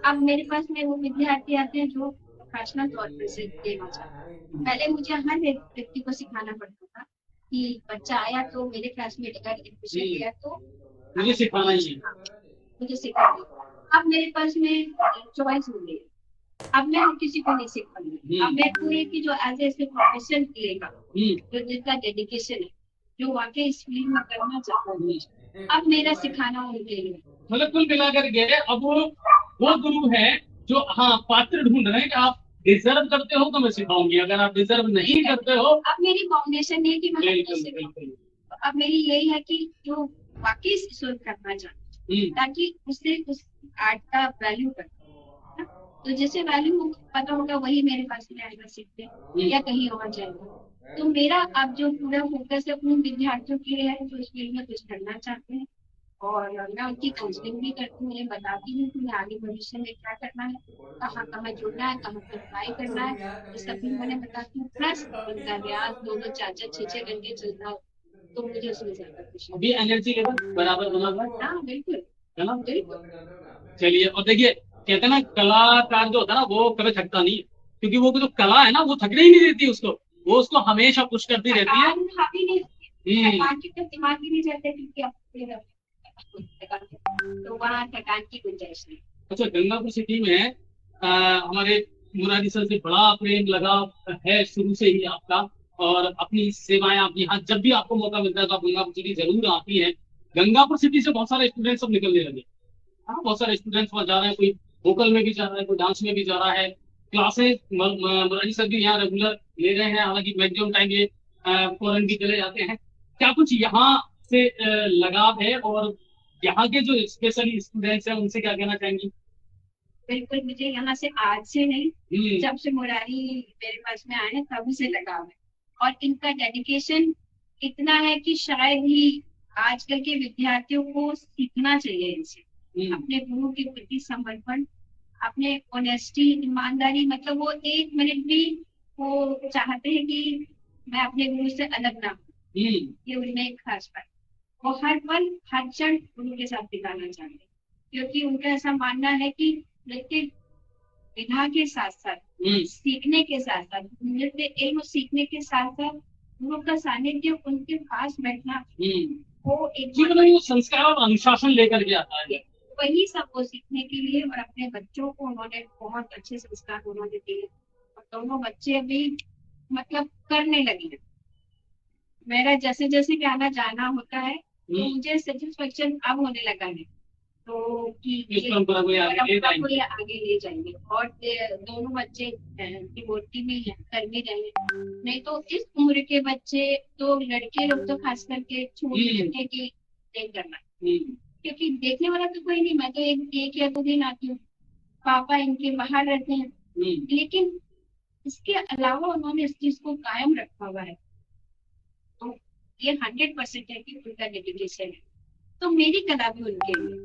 अब मेरे पास में वो विद्यार्थी आते हैं जो प्रोफेशनल तौर पर से लेना चाहते हैं। पहले मुझे हर व्यक्ति को सिखाना पड़ता था कि बच्चा आया तो मेरे क्लासमेट अगर एडमिशन लिया तो मुझे सिखाना ही है। हाँ, मुझे सिखाना। अब मेरे पास में चॉइस हो गई है। अब मैं और किसी को नहीं सिखाऊंगी। अब मैं पूरे की जो एज ए प्रोफेशन लेगा, जो जिसका डेडिकेशन है, जो वाकई इस फील्ड में करना चाहता है, अब मेरा सिखाना उनके लिए। मतलब कुल मिलाकर के अब वो गुरु है जो हाँ पात्र ढूंढ रहे हैं कि आप डिजर्व करते हो तो मैं सिखाऊंगी, अगर आप डिजर्व नहीं करते हो। अब मेरी फाउंडेशन नहीं है कि मैं बिल्कुल बिल्कुल। अब मेरी यही है कि जो वाकई इसे करना चाहता है, ताकि उससे उस आर्ट का वैल्यू कर, तो जैसे वैल्यू पता होगा वही मेरे पास में आएगा सीखने या कहीं और जाएगा। तो मेरा अब जो पूरा फोकस है उन विद्यार्थियों के लिए है जो इस फील्ड में कुछ करना चाहते हैं। और मैं उनकी काउंसलिंग भी करती हूँ, उन्हें बताती हूँ कि आगे भविष्य में क्या करना है, कहाँ कहाँ जुड़ना है, कहाँ पर ट्राई करना है, ये सब भी मैंने बताती हूँ। प्लस उनका ब्याज 2-2, 4-4, 6-6 घंटे चलता है, तो मुझे उसमें ज्यादा खुशी अभी एनर्जी लेवल बराबर बना हुआ है। हाँ बिल्कुल, है ना? बिल्कुल। चलिए, और देखिए कहते हैं ना कलाकार जो होता है ना वो कभी थकता नहीं है, क्योंकि वो जो कला है ना वो थकने ही नहीं देती उसको, वो उसको हमेशा पुश करती रहती है। थकान की तो दिमाग ही नहीं चलते, क्योंकि तो वहाँ थकान की गुंजाइश नहीं। अच्छा, गंगापुर सिटी में हमारे मुरारी सर से बड़ा प्रेम लगाव है शुरू से ही आपका, और अपनी सेवाएं आप यहाँ जब भी आपको मौका मिलता है तो आप गंगापुर सिटी जरूर आती हैं। गंगापुर सिटी से बहुत सारे स्टूडेंट्स सब निकलने लगे। हाँ, बहुत सारे स्टूडेंट्स वहाँ जा रहे हैं, कोई वोकल में भी जा रहा है, कोई डांस में भी जा रहा है। क्लासेस मुरारी सर भी यहाँ रेगुलर ले रहे हैं, हालांकि मैक्सिमम टाइम ये फॉरेन भी चले जाते हैं। क्या कुछ यहाँ से लगाव है, और यहाँ के जो स्पेशली स्टूडेंट्स हैं उनसे क्या कहना चाहेंगी? बिल्कुल, मुझे यहाँ से आज से नहीं, जब से मुरारी मेरे पास में आए हैं तब से लगाव है। और इनका डेडिकेशन इतना है कि शायद ही आजकल के विद्यार्थियों को सीखना चाहिए इनसे। अपने गुरु के प्रति समर्पण, अपने ऑनेस्टी, ईमानदारी, मतलब वो 1 मिनट भी वो चाहते हैं कि मैं अपने गुरु से अलग ना हूँ। ये उनमें एक खास बात। वो हर पल हर क्षण गुरु के साथ बिताना चाहते हैं, क्योंकि उनका ऐसा मानना है कि नृत्य विधा के साथ साथ, सीखने के साथ साथ, नृत्य इल्म सीखने के साथ साथ गुरु का सानिध्य, उनके पास बैठना, वो एक वो संस्कार और अनुशासन लेकर के आता है। वही सब वो सीखने के लिए, और अपने बच्चों को उन्होंने बहुत अच्छे संस्कार उन्होंने दिए, और दोनों बच्चे अभी मतलब करने लगे हैं। मेरा जैसे जैसे गाना जाना होता है तो मुझे सेटिस्फेक्शन अब होने लगा है, तो कि ये परंपरा को ये आगे ले जाएंगे। और दोनों बच्चे डिवोटी भी हैं, कर भी रहे हैं। नहीं तो इस उम्र के बच्चे तो, लड़के लोग तो खास करके छोड़ देते कि नहीं करना, क्योंकि देखने वाला तो कोई नहीं। मैं तो एक या 2 दिन आती हूँ, पापा इनके बाहर रहते हैं, लेकिन इसके अलावा उन्होंने इस चीज को कायम रखा हुआ है। तो ये 100% है कि उनका डेडिकेशन है। तो मेरी कला भी उनके लिए,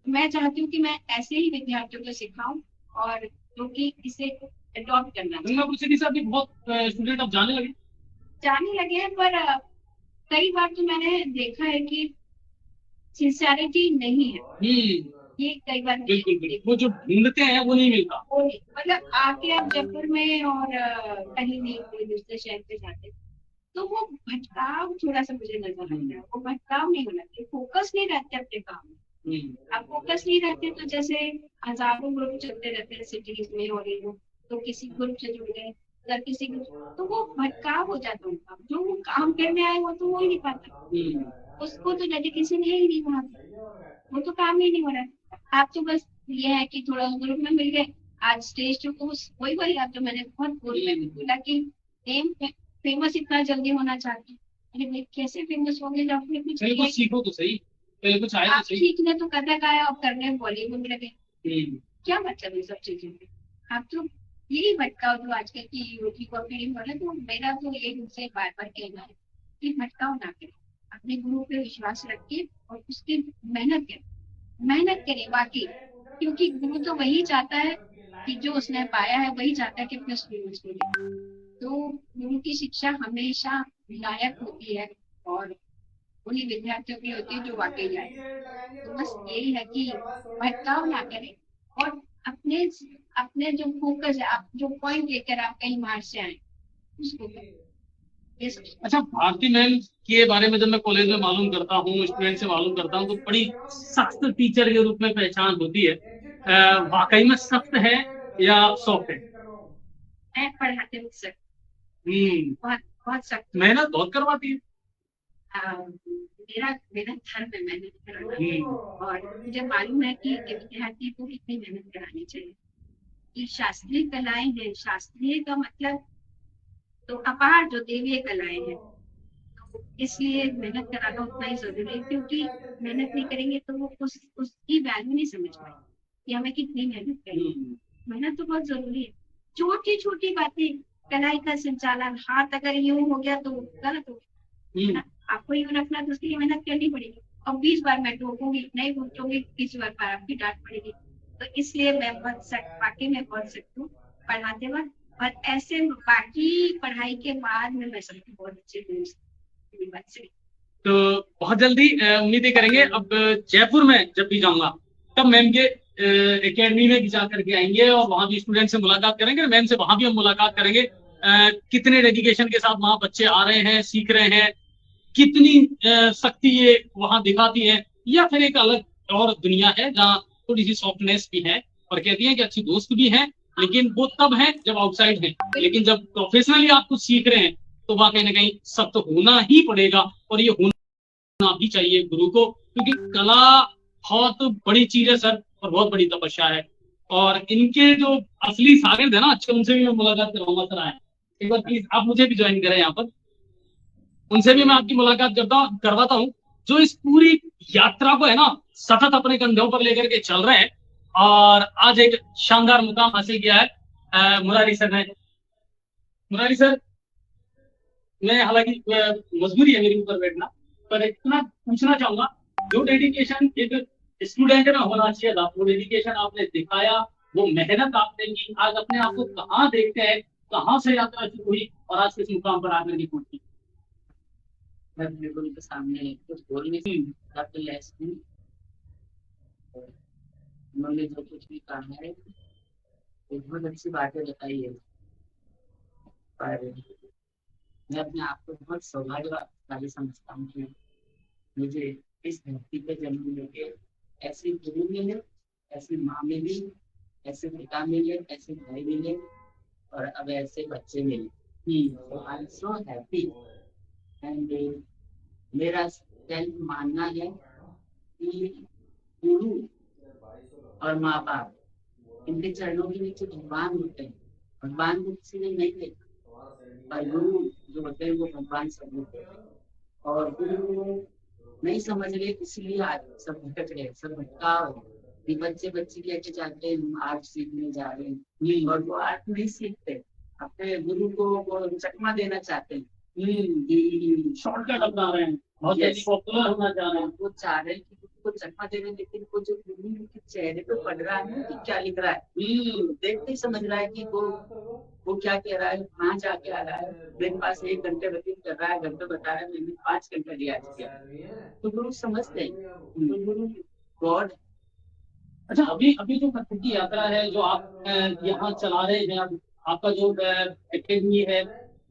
मैं चाहती हूँ कि मैं ऐसे ही विद्यार्थियों को सिखाऊं, और जो कि इसे अडॉप्ट करना। गंगापुर सिटी से अभी बहुत स्टूडेंट अब जाने लगे हैं, पर कई बार तो मैंने देखा है कि सिंसियरिटी नहीं है। ये कई बार बिल्कुल वो जो ढूंढते हैं वो नहीं मिलता। मतलब आके आप जयपुर में और कहीं नहीं कोई दूसरे शहर पे जाते, तो वो भटकाव थोड़ा सा मुझे नजर आता है। वो भटकाव नहीं होना चाहिए, फोकस नहीं रहते अपने काम में। अब फोकस नहीं रहते तो जैसे हजारों ग्रुप चलते रहते हैं सिटीज में, और ये तो किसी ग्रुप से जुड़ गए, अगर किसी ग्रुप, तो वो भटकाव हो जाता है उनका। जो वो काम करने आए वो तो हो ही नहीं पाता, उसको तो डेडिकेशन है ही नहीं वहाँ, वो तो काम ही नहीं हो रहा है। आप तो बस ये है कि थोड़ा ग्रुप में मिल गए, आज स्टेज जो वही आप, तो मैंने बहुत बोला कि फेमस इतना जल्दी होना चाहती हूँ, अरे भाई कैसे फेमस होंगे जब आपने कुछ पहले किया कुछ सीखो तो सही, पहले कुछ आए तो आप सही। सीखने तो कथक आए और करने बॉलीवुड लगे, हम्म। क्या मतलब ये सब चीजें में? आप तो यही भटकाओ जो आजकल की युवती को पीढ़ी बोले, तो मेरा तो ये उनसे बार बार कहना है कि भटकाओ ना करें, अपने गुरु पे विश्वास रखिए और उसकी मेहनत करें, मेहनत करें वाकई, क्योंकि गुरु तो वही चाहता है कि जो उसने पाया है वही चाहता है कि अपने स्टूडेंट्स को दे। तो गुरु की शिक्षा हमेशा लायक होती है और उन्हीं विद्यार्थियों की होती है जो वाकई लायक। तो बस यही है कि भटकाव ना करें और अपने अपने जो फोकस है, आप जो पॉइंट लेकर आप कहीं मार्च से आए उसको करें। ये सब अच्छा, भारती मैम के बारे में जब मैं कॉलेज में मालूम करता हूँ, स्टूडेंट से मालूम करता हूँ, तो बड़ी सख्त टीचर के रूप में पहचान होती है। वाकई में सख्त है या सॉफ्ट है? मैं पढ़ाते वक्त सख्त, हम्म। बहुत बहुत सख्त हूँ। मेहनत बहुत करवाती है। मेरा मेरा धर्म है मेहनत कराना, हम्म। और मुझे मालूम है कि विद्यार्थी को कितनी मेहनत करानी चाहिए। ये शास्त्रीय कलाएं हैं, शास्त्रीय का मतलब तो अपार जो देवीय कलाएं हैं, तो इसलिए मेहनत कराना उतना ही जरूरी है, क्योंकि मेहनत नहीं करेंगे तो वो उसकी वैल्यू नहीं समझ पाएंगे कि हमें कितनी मेहनत करेंगे। मेहनत तो बहुत जरूरी है। छोटी छोटी बातें, कलाई का संचालन, हाथ अगर यूं हो गया तो गलत हो गया, है ना? आपको यूं रखना तो उसके लिए मेहनत करनी पड़ेगी, और 20 बार मैं टोकूंगी नहीं पहुंचूंगी, 20 बार पर आपकी डांट पड़ेगी। तो इसलिए मैं बहुत सख्त, वाकई में बहुत सख्त हूँ पढ़ाते वक्त। और ऐसे बाकी पढ़ाई के बाद में मैं सबकी बहुत अच्छी बात से। तो बहुत जल्दी उम्मीद ही करेंगे, अब जयपुर में जब भी जाऊंगा तब मैम के एकेडमी में भी जा करके आएंगे और वहां भी स्टूडेंट से मुलाकात करेंगे, मैम से वहां भी हम मुलाकात करेंगे। कितने डेडिकेशन के साथ वहां बच्चे आ रहे हैं, सीख रहे हैं, कितनी शक्ति ये वहां दिखाती है, या फिर एक अलग और दुनिया है जहाँ थोड़ी सी सॉफ्टनेस भी है। और कहती है कि अच्छी दोस्त भी है, लेकिन वो तब है जब आउटसाइड है, लेकिन जब प्रोफेशनली आप कुछ सीख रहे हैं तो वहां कहीं ना कहीं सख्त होना ही पड़ेगा। और ये होना भी चाहिए गुरु को, क्योंकि कला बहुत बड़ी चीज है सर, और बहुत बड़ी तपस्या है। और इनके जो असली शागिर्द है ना, अच्छे, उनसे भी मैं मुलाकात कराऊंगा सर। आए एक बार प्लीज आप मुझे भी ज्वाइन करें यहाँ पर, उनसे भी मैं आपकी मुलाकात करवाता हूँ, जो इस पूरी यात्रा को है ना सतत अपने कंधों पर लेकर के चल रहे हैं और आज एक शानदार मुकाम हासिल किया है मुरारी सर ने। मुरारी सर, मैं हालांकि मजबूरी है मेरी ऊपर बैठना, पर इतना पूछना चाहूंगा, जो डेडिकेशन एक स्टूडेंट में होना चाहिए था, वो डेडिकेशन आपने दिखाया, वो मेहनत आपने की, आज अपने आप को कहाँ देखते हैं, कहाँ से यात्रा शुरू हुई और आज किस मुकाम पर आकर के पहुंची? मैं बिल्कुल उनके सामने कुछ बोल नहीं सकता, तो लैस हूँ। उन्होंने जो कुछ भी कहा है वो बहुत अच्छी बातें बताई है, पर मैं अपने आप को बहुत सौभाग्यशाली समझता हूँ कि मुझे इस धरती पे जन्म लेके ऐसी गुरु मिले, ऐसी माँ मिली, ऐसे पिता मिले, ऐसे भाई मिले, और अब ऐसे बच्चे मिले। तो I am so happy. And मेरा सेल्फ मानना है कि गुरु और माँ बाप, इनके चरणों के नीचे भगवान होते हैं। भगवान को किसी ने नहीं देखा, पर गुरु जो होते हैं वो भगवान सब होते हैं। और गुरु नहीं समझ रहे, इसलिए आज सब भटक रहे, सब भटकाव। बच्चे बच्चे लेके जाते हैं, हम आर्ट सीखने जा रहे हैं, और वो आर्ट नहीं सीखते, अपने गुरु को वो चकमा देना चाहते हैं। शॉर्टकट अपना रहे हैं, बहुत जल्दी पॉपुलर होना चाह रहे हैं। वो चाह रहे हैं कि उसको चकमा देने, लेकिन वो जो गुरु के चेहरे पे पड़ रहा है कि क्या लिख रहा है, देखते ही समझ रहा है कि वो क्या कह रहा है, कहाँ जाके आ रहा है। मेरे पास 1 घंटे व्यतीत कर रहा है, घर पे बता रहा है मैंने 5 घंटे रियाज किया, तो गुरु समझते हैं, तो गुरु गॉड। अच्छा, अभी अभी जो कथक की यात्रा है जो आप यहाँ चला रहे हैं, आपका जो एकेडमी है,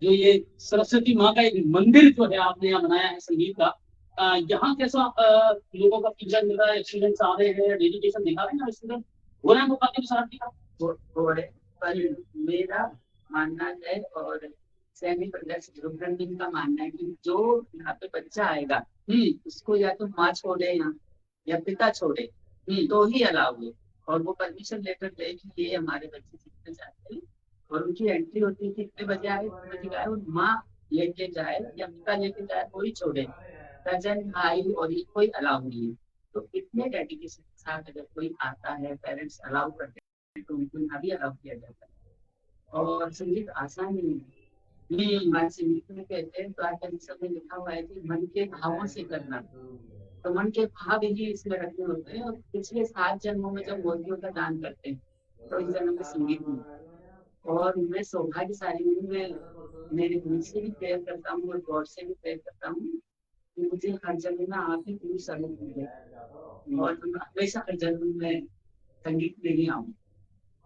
जो ये सरस्वती माँ का एक मंदिर जो है आपने यहाँ बनाया है संगीत का, यहाँ कैसा लोगों का फीडबैक मिल रहा है? स्टूडेंट्स आ रहे हैं, डेडिकेशन दिखा रहे हैं, स्टूडेंट हो रहे हैं मुकाबले शरारती का? पर मेरा मानना है, और सैनिक प्रदर्शन ग्रुप का मानना है कि जो यहाँ पे बच्चा आएगा उसको या तो माँ छोड़े यहाँ या पिता छोड़े तो ही अलाउ है, और वो परमिशन लेटर दे कि ये हमारे बच्चे सीखना चाहते हैं, और उनकी एंट्री होती है कि इतने बजे आए, इतने बजे आए, और माँ लेके जाए या पिता लेके जाए वही छोड़े, कजन भाई और ये कोई अलाउ नहीं है। तो इतने डेडिकेशन के साथ अगर कोई आता है, पेरेंट्स अलाउ करते हैं तो उनको यहाँ भी अलाउ किया जाता है। और संगीत आसान नहीं है, ये हमारे संगीत में कहते हैं, तो में लिखा हुआ है कि मन के भावों से करना। तो मन के भाव ही इसमें रखने होते हैं, और पिछले 7 जन्मों में जब मोतियों का दान करते हैं तो इस जन्म में संगीत में। और मैं सौभाग्यशाली हूँ, मैं मेरे दिल से भी प्रेयर करता हूँ और गॉड से भी प्रेयर करता हूँ कि मुझे हर जन्म में आप ही पूरी सर्विस मिले, और हमेशा हर जन्म में संगीत में ही आऊँ।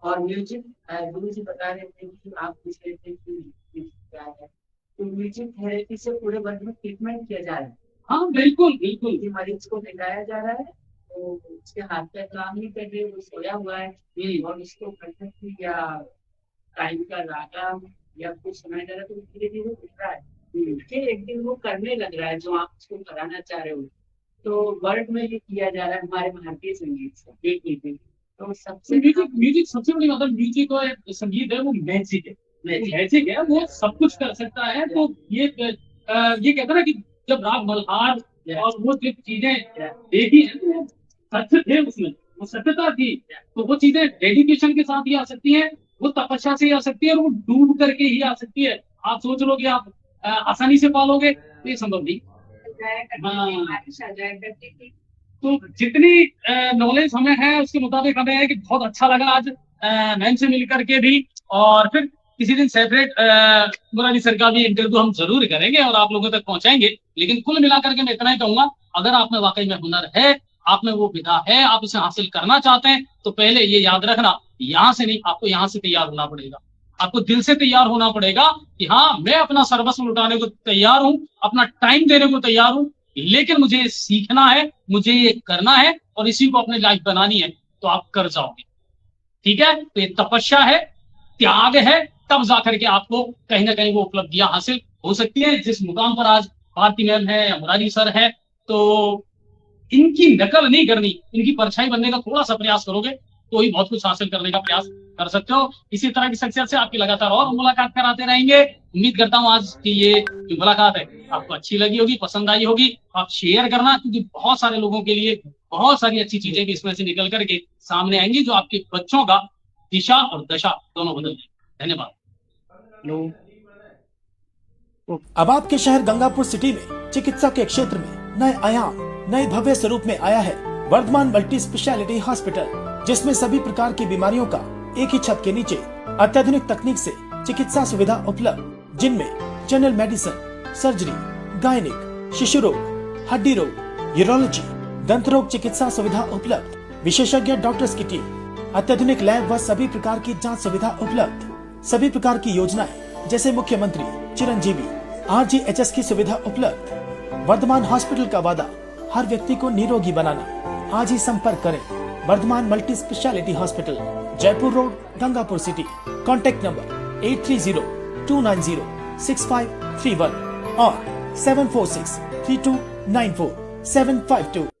और म्यूजिक, गुरु जी बता रहे थे कि आप पूछ रहे थे कि म्यूजिक क्या है, तो म्यूजिक थेरेपी से पूरे वर्ल्ड में ट्रीटमेंट किया जा रहा है। हाँ बिल्कुल बिल्कुल, कि मरीज को दिखाया जा रहा है, तो उसके हाथ पे काम नहीं कर रहे, वो सोया हुआ है, और उसको कथक या टाइम का रागा या कुछ सुनाया जा रहा है, तो धीरे धीरे उठ रहा है, फिर एक दिन वो करने लग रहा है जो आप उसको कराना चाह रहे हो। तो वर्ल्ड में ये किया जा रहा है हमारे भारतीय संगीत से। बिल्कुल। तो सबसे म्यूजिक सबसे बड़ी मतलब म्यूजिक और संगीत है वो मैजिक है, मैजिक है, वो सब कुछ कर सकता है। तो ये कहते हैं ना कि जब राग मल्हार और वो जो चीजें देखी है तो वो सत्य थे, उसमें वो सत्यता थी। तो वो चीजें डेडिकेशन के साथ ही आ सकती हैं, वो तपस्या से ही आ सकती है, और वो डूब करके ही आ सकती है। आप सोच लो कि आप आसानी से पालोगे तो ये संभव नहीं। तो जितनी नॉलेज हमें है उसके मुताबिक हमें है कि बहुत अच्छा लगा आज मैम से मिल करके भी। और फिर किसी दिन सेपरेट मुरारी सर का भी इंटरव्यू हम जरूर करेंगे और आप लोगों तक पहुंचाएंगे। लेकिन कुल मिलाकर के मैं इतना ही कहूंगा, अगर आप में वाकई में हुनर है, आप में वो विधा है, आप इसे हासिल करना चाहते हैं, तो पहले ये याद रखना, यहाँ से नहीं, आपको यहाँ से तैयार होना पड़ेगा। आपको दिल से तैयार होना पड़ेगा कि हाँ मैं अपना सर्वस्व लुटाने को तैयार हूँ, अपना टाइम देने को तैयार हूँ, लेकिन मुझे ये सीखना है, मुझे ये करना है और इसी को अपनी लाइफ बनानी है। तो आप कर जाओगे, ठीक है। तो ये तपस्या है, त्याग है, तब जाकर के आपको कहीं ना कहीं वो उपलब्धियां हासिल हो सकती है। जिस मुकाम पर आज भारती मैम है या मुरारी सर है, तो इनकी नकल नहीं करनी, इनकी परछाई बनने का थोड़ा सा प्रयास करोगे तो ही बहुत कुछ हासिल करने का प्रयास कर सकते हो। इसी तरह की शख्सियत से आपकी लगातार और मुलाकात कराते रहेंगे। उम्मीद करता हूँ आज की ये जो मुलाकात है आपको अच्छी लगी होगी, पसंद आई होगी। आप शेयर करना, क्योंकि बहुत सारे लोगों के लिए बहुत सारी अच्छी चीजें भी इसमें से निकल करके सामने आएंगी जो आपके बच्चों का दिशा और दशा दोनों बदल देंगे। धन्यवाद। अब आपके शहर गंगापुर सिटी में चिकित्सा के क्षेत्र में नए आयाम, नए भव्य स्वरूप में आया है वर्धमान मल्टी स्पेशलिटी हॉस्पिटल, जिसमें सभी प्रकार की बीमारियों का एक ही छत के नीचे अत्याधुनिक तकनीक से चिकित्सा सुविधा उपलब्ध, जिनमें जनरल मेडिसिन, सर्जरी, गायनिक, शिशु रोग, हड्डी रोग, यूरोलॉजी, दंत रोग चिकित्सा सुविधा उपलब्ध, विशेषज्ञ डॉक्टर्स की टीम, अत्याधुनिक लैब व सभी प्रकार की जांच सुविधा उपलब्ध, सभी प्रकार की योजनाएं जैसे मुख्यमंत्री चिरंजीवी RGHS की सुविधा उपलब्ध। वर्धमान हॉस्पिटल का वादा हर व्यक्ति को निरोगी बनाना। आज ही संपर्क करें Vardhman multi speciality hospital, Jaipur road, Gangapur city. Contact number 8302906531 और 7463294 752।